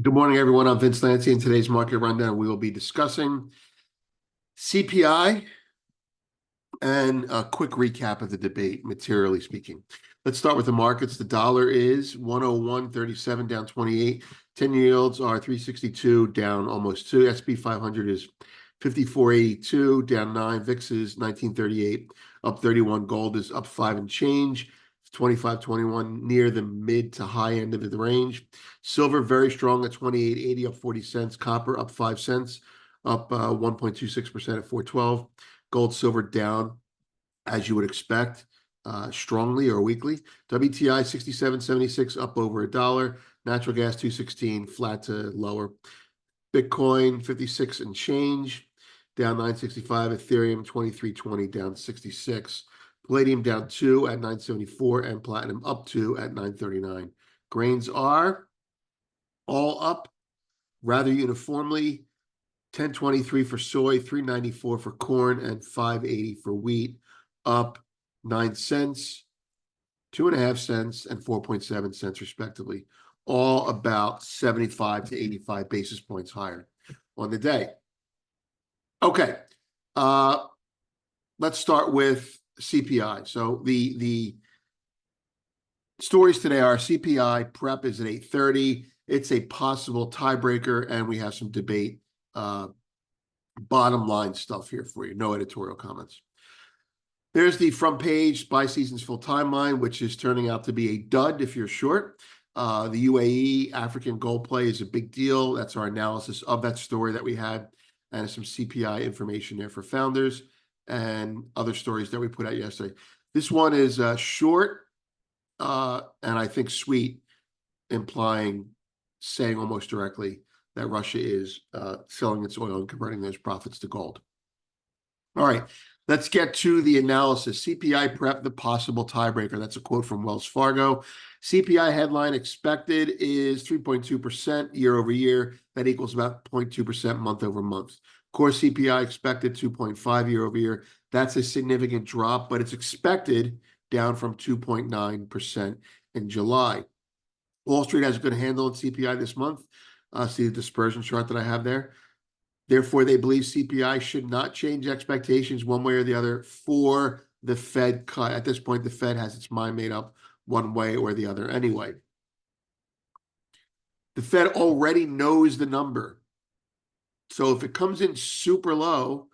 Good morning, everyone. I'm Vince Lancy. In today's market rundown, we will be discussing CPI and a quick recap of the debate, materially speaking. Let's start with the markets. The dollar is 101.37, down 28. 10-year yields are 362, down almost 2. SP 500 is 54.82, down 9. VIX is 1938, up 31. Gold is up 5 and change. 25.21, near the mid to high end of the range. Silver very strong at 28.80, up 40 cents. Copper up 5 cents, up 1.26% at 412. Gold, silver down, as you would expect, strongly or weakly. WTI 67.76, up over $1. Natural gas 216, flat to lower. Bitcoin 56 and change, down 965. Ethereum 2320, down 66. Palladium down 2 at 974, and platinum up 2 at 939. Grains are all up rather uniformly. 1023 for soy, 394 for corn, and 580 for wheat, up 9 cents, 2.5 cents, and 4.7 cents, respectively, all about 75 to 85 basis points higher on the day. Okay, let's start with CPI. So the stories today are CPI prep is at 8:30. It's a possible tiebreaker, and we have some debate. Bottom line stuff here for you. No editorial comments. There's the front page buy season's full timeline, which is turning out to be a dud if you're short. The UAE African gold play is a big deal. That's our analysis of that story that we had, and some CPI information there for founders and other stories that we put out yesterday. This one is short, and I think sweet, saying almost directly that Russia is selling its oil and converting those profits to gold. All right, let's get to the analysis. CPI prep, the possible tiebreaker. That's a quote from Wells Fargo. CPI headline expected is 3.2% year over year. That equals about 0.2% month over month. Core CPI expected 2.5 year over year. That's a significant drop, but it's expected down from 2.9% in July. Wall Street has a good handle on CPI this month. See the dispersion chart that I have there. Therefore, they believe CPI should not change expectations one way or the other for the Fed cut. At this point, the Fed has its mind made up one way or the other anyway. The Fed already knows the number. So if it comes in super low,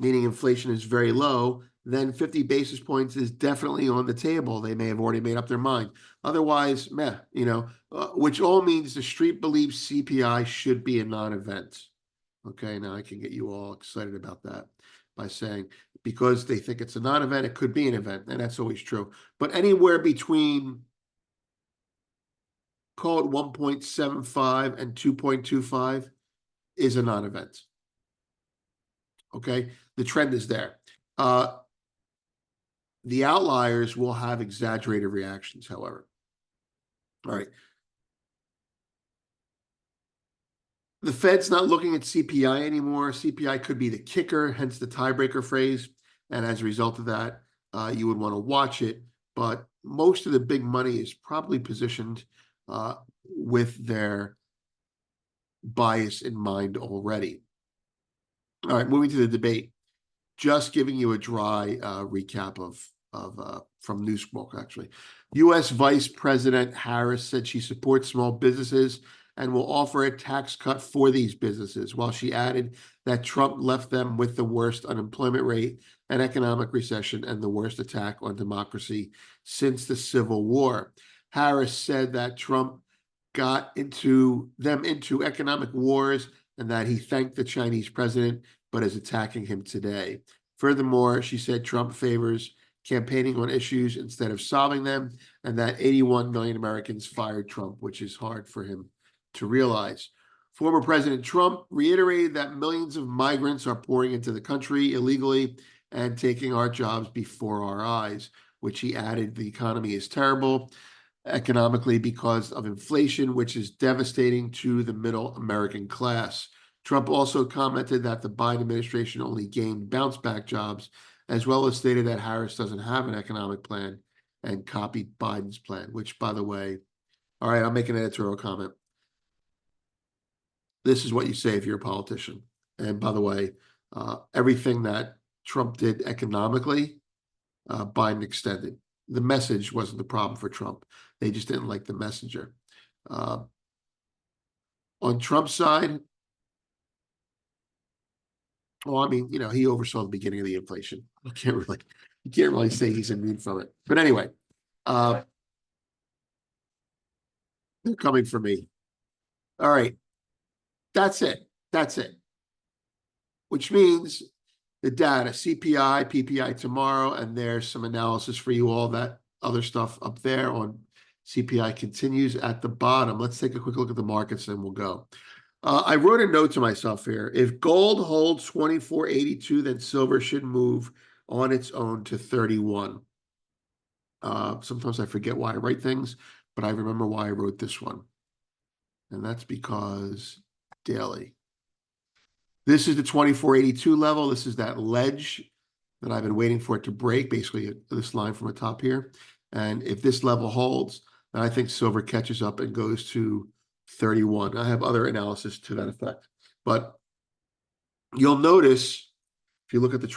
meaning inflation is very low, then 50 basis points is definitely on the table. They may have already made up their mind. Otherwise, meh, which all means the street believes CPI should be a non-event. Okay, now I can get you all excited about that by saying, because they think it's a non-event, it could be an event, and that's always true. But anywhere between, call it 1.75 and 2.25 is a non-event. Okay, the trend is there. The outliers will have exaggerated reactions, however. All right. The Fed's not looking at CPI anymore. CPI could be the kicker, hence the tiebreaker phrase. And as a result of that, you would want to watch it. But most of the big money is probably positioned with their bias in mind already. All right, moving to the debate. Just giving you a dry recap from Newsquark, actually. U.S. Vice President Harris said she supports small businesses and will offer a tax cut for these businesses, while she added that Trump left them with the worst unemployment rate, an economic recession, and the worst attack on democracy since the Civil War. Harris said that Trump got them into economic wars and that he thanked the Chinese president, but is attacking him today. Furthermore, she said Trump favors campaigning on issues instead of solving them, and that 81 million Americans fired Trump, which is hard for him to realize. Former President Trump reiterated that millions of migrants are pouring into the country illegally and taking our jobs before our eyes, which he added the economy is terrible economically because of inflation, which is devastating to the middle American class. Trump also commented that the Biden administration only gained bounce-back jobs, as well as stated that Harris doesn't have an economic plan and copied Biden's plan, which, by the way, all right, I'll make an editorial comment. this is what you say if you're a politician. And by the way, everything that Trump did economically, Biden extended. The message wasn't the problem for Trump. They just didn't like the messenger. Uh, on Trump's side, well, I mean, he oversaw the beginning of the inflation. You can't really say he's immune from it. But anyway, uh, they're coming for me. All right, that's it. That's it. Which means the data, CPI, PPI tomorrow, and there's some analysis for you, all that other stuff up there on CPI continues at the bottom. Let's take a quick look at the markets and we'll go. I wrote a note to myself here. If gold holds 2482, then silver should move on its own to 31. Sometimes I forget why I write things, but I remember why I wrote this one. And that's because daily. This is the 2482 level. This is that ledge that I've been waiting for it to break, basically this line from the top here. And if this level holds, then I think silver catches up and goes to 31. I have other analysis to that effect. But you'll notice, if you look at the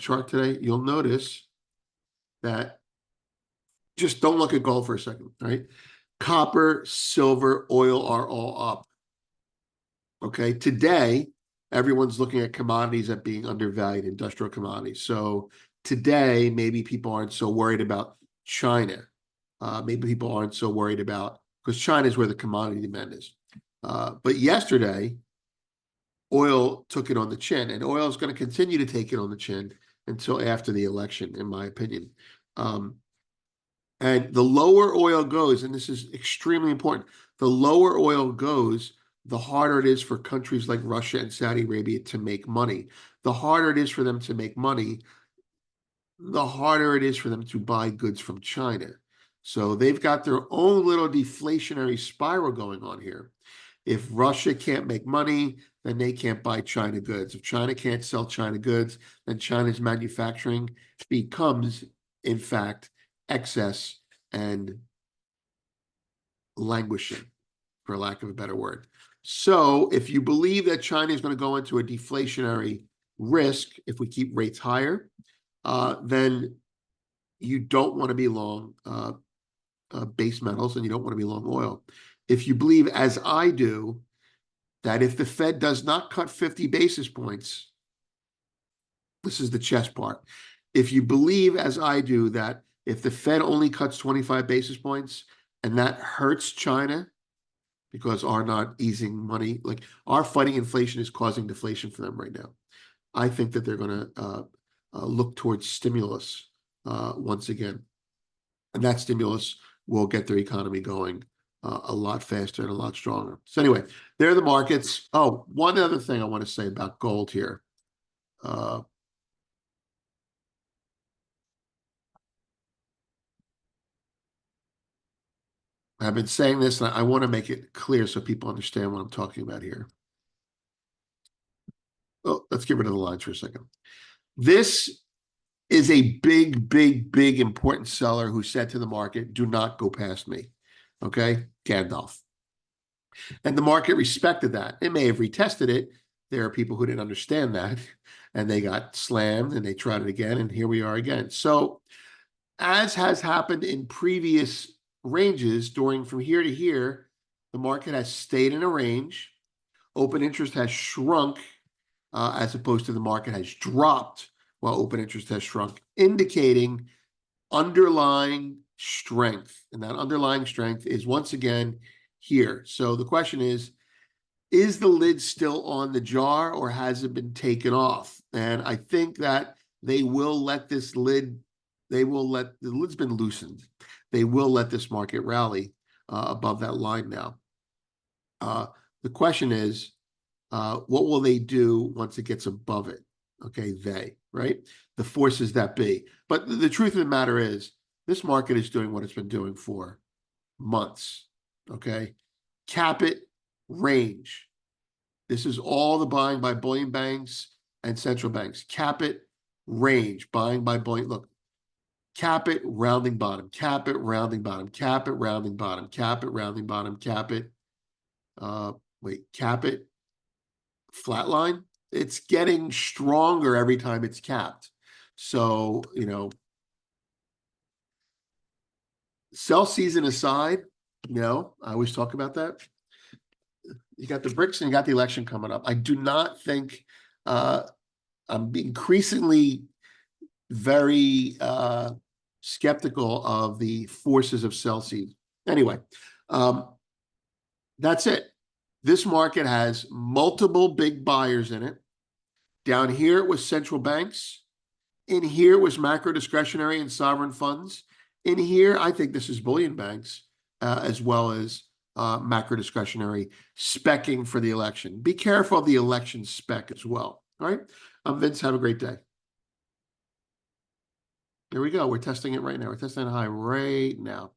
chart today, you'll notice that just don't look at gold for a second, right? Copper, silver, oil are all up. Okay, today, everyone's looking at commodities at being undervalued, industrial commodities. So today, maybe people aren't so worried about China. Maybe people aren't so worried about, because China is where the commodity demand is. But yesterday, oil took it on the chin, and oil is going to continue to take it on the chin until after the election, in my opinion. And the lower oil goes, and this is extremely important, the lower oil goes, the harder it is for countries like Russia and Saudi Arabia to make money. The harder it is for them to make money, the harder it is for them to buy goods from China. So they've got their own little deflationary spiral going on here. If Russia can't make money, then they can't buy China goods. If China can't sell China goods, then China's manufacturing becomes, in fact, excess and languishing, for lack of a better word. So if you believe that China is going to go into a deflationary risk if we keep rates higher, then you don't want to be long base metals and you don't want to be long oil. If you believe, as I do, that if the Fed does not cut 50 basis points, this is the chess part. If you believe, as I do, that if the Fed only cuts 25 basis points and that hurts China because our not easing money, like our fighting inflation is causing deflation for them right now. I think that they're going to look towards stimulus once again. And that stimulus will get their economy going a lot faster and a lot stronger. So anyway, there are the markets. Oh, one other thing I want to say about gold here. I've been saying this, and I want to make it clear so people understand what I'm talking about here. Oh, let's get rid of the lines for a second. This is a big, big, big important seller who said to the market, do not go past me. Okay, Gandalf. And the market respected that. It may have retested it. There are people who didn't understand that, and they got slammed, and they tried it again, and here we are again. So as has happened in previous ranges, during from here to here, the market has stayed in a range. Open interest has shrunk as opposed to the market has dropped while open interest has shrunk, indicating underlying strength. And that underlying strength is once again here. So the question is the lid still on the jar or has it been taken off? And I think that they will let this lid, the lid's been loosened. They will let this market rally above that line now. The question is, what will they do once it gets above it? Okay, right? The forces that be. But the truth of the matter is, this market is doing what it's been doing for months. Okay, cap it, range. This is all the buying by bullion banks and central banks. Cap it, range, buying by bullion. Look, cap it, rounding bottom, cap it, rounding bottom, cap it, rounding bottom, cap it, rounding bottom, cap it. Wait, cap it, flatline. It's getting stronger every time it's capped. So, sell season aside, I always talk about that. You got the BRICS and you got the election coming up. I do not think I'm increasingly very skeptical of the forces of sell season. Anyway, that's it. This market has multiple big buyers in it. Down here it was central banks. In here was macro discretionary and sovereign funds. In here, I think this is bullion banks, as well as macro discretionary specking for the election. Be careful of the election spec as well. All right. Vince, have a great day. There we go. We're testing it right now. We're testing it high right now.